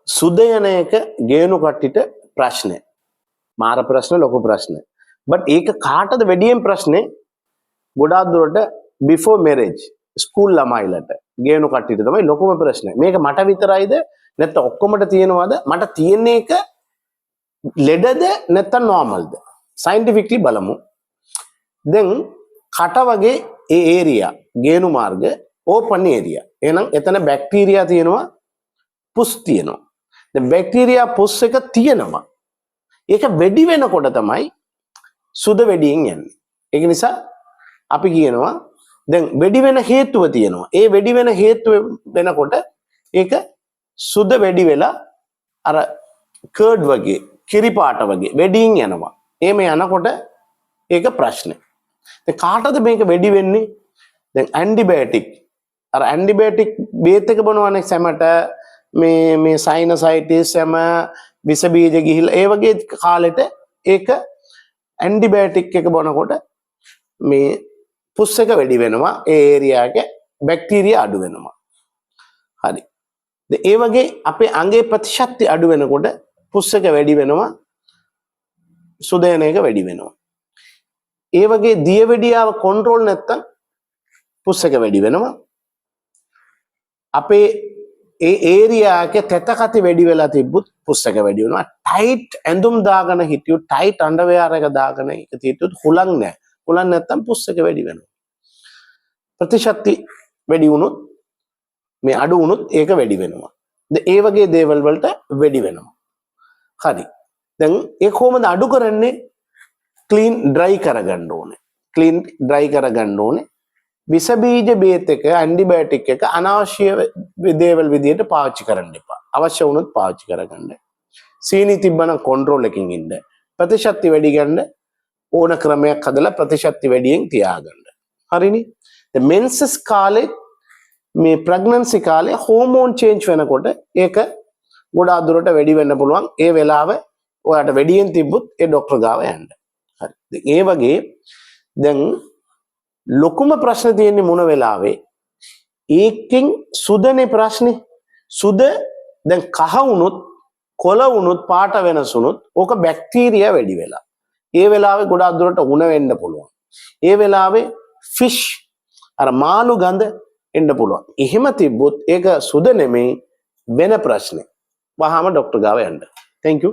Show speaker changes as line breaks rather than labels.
සුද යන එක ගේනු කට්ටිට ප්‍රශ්නේ. මාර ප්‍රශ්න ලොකු ප්‍රශ්න. බට් ඒක කාටද වැඩියෙන් ප්‍රශ්නේ? ගොඩාක් දුරට බිෆෝර් මැරේජ් ස්කූල් ළමයිලට ගේනු කට්ටියට තමයි ලොකුම ප්‍රශ්නේ. මේක මට විතරයිද නැත්නම් ඔක්කොමට තියෙනවද? මට තියෙන එක ලෙඩද නැත්නම් නෝමල්ද? සයන්ටිෆික්ලි බලමු. දැන් කට වගේ ඒ ඒරියා ගේනු මාර්ග ඕපන් ඒරියා. එහෙනම් එතන බැක්ටීරියා තියෙනවා, පුස් තියෙනවා. දැන් බැක්ටීරියා පුස් එක තියෙනවා. ඒක වැඩි වෙනකොට තමයි සුද වැඩියෙන් යන්නේ. ඒක නිසා අපි කියනවා දැන් වැඩි වෙන හේතුව තියෙනවා. ඒ වැඩි වෙන හේතුව වෙනකොට ඒක සුද වැඩි වෙලා අර කර්ඩ් වගේ කිරි පාට වගේ වැඩියෙන් යනවා. එහෙම යනකොට ඒක ප්‍රශ්නේ. දැන් කාටද මේක වැඩි වෙන්නේ? දැන් ඇන්ටිබයොටික් අර ඇන්ටිබයොටික් බේත් එක බොනවනේ සැමට මේ සයිනසයිටිස් හැම විස බීජ ගිහිල්ලා ඒ වගේ කාලෙට ඒක ඇන්ටිබයොටික් එක බොනකොට මේ පුස් එක වැඩි වෙනවා. ඒ ඒරියා එකේ බැක්ටීරියා අඩු වෙනවා. හරි. ඒ වගේ අපේ අංගයේ ප්‍රතිශක්ති අඩු වෙනකොට පුස් එක වැඩි වෙනවා, සුදයන එක වැඩි වෙනවා. ඒ වගේ දියවැඩියාව කන්ට්‍රෝල් නැත්තම් පුස් එක වැඩි වෙනවා. අපේ ඒ ඒරියා එකේ තෙත කති වැඩි වෙලා තිබ්බොත් පුස් එක වැඩි වෙනවා. ටයිට් ඇඳුම් දාගෙන හිටියොත් ටයිට් අන්ඩර්වෙයාර් එක දාගෙන හිටියොත් හුලං නැහැ. හුලං නැත්තම් පුස් එක වැඩි වෙනවා. ප්‍රතිශක්ති වැඩි වුණොත් මේ අඩු වුණොත් ඒක වැඩි වෙනවා. ඒ වගේ දේවල් වලට වැඩි වෙනවා. හරි. දැන් ඒ කොහොමද අඩු කරන්නේ? ක්ලීන් ඩ්‍රයි කරගන්න ඕනේ. ක්ලීන් ඩ්‍රයි කරගන්න ඕනේ. විස බීජ බේත් එක ඇන්ටිබයොටික් එක අනවශ්‍ය දේවල් විදියට පාවිච්චි කරන්න එපා. අවශ්‍ය වුණොත් පාවිච්චි කරගන්න. සීනි තිබ්බනම් කන්ට්‍රෝල් එකකින් ඉන්න. ප්‍රතිශක්ති වැඩි ගන්න ඕන ක්‍රමයක් හදලා ප්‍රතිශක්ති වැඩියෙන් තියාගන්න. හරිනේ? දැන් මෙන්සස් කාලේ මේ ප්‍රෙග්නන්සි කාලේ හෝමෝන් චේන්ජ් වෙනකොට ඒක ගොඩාක් දුරට වැඩි වෙන්න පුළුවන්. ඒ වෙලාවේ ඔයාට වැඩියෙන් තිබ්බොත් ඒ ડોක්ටර් ගාව යන්න. හරි. ඒ වගේ දැන් ලොකුම ප්‍රශ්න තියෙන්නේ මොන වෙලාවේ? ඒකෙන් සුදනේ ප්‍රශ්නේ. සුද දැන් කහ වුණොත්, කොළ වුණොත්, පාට වෙනස් වුණොත් ඕක බැක්ටීරියා වැඩි වෙලා. ඒ වෙලාවේ ගොඩාක් දුරට උණ වෙන්න පුළුවන්. ඒ වෙලාවේ ෆිෂ් අර මාළු ගඳ එන්න පුළුවන්. එහෙම තිබ්බොත් ඒක සුද නෙමෙයි වෙන ප්‍රශ්නේ. වහාම ડોක්ටර් ගාව යන්න. Thank you.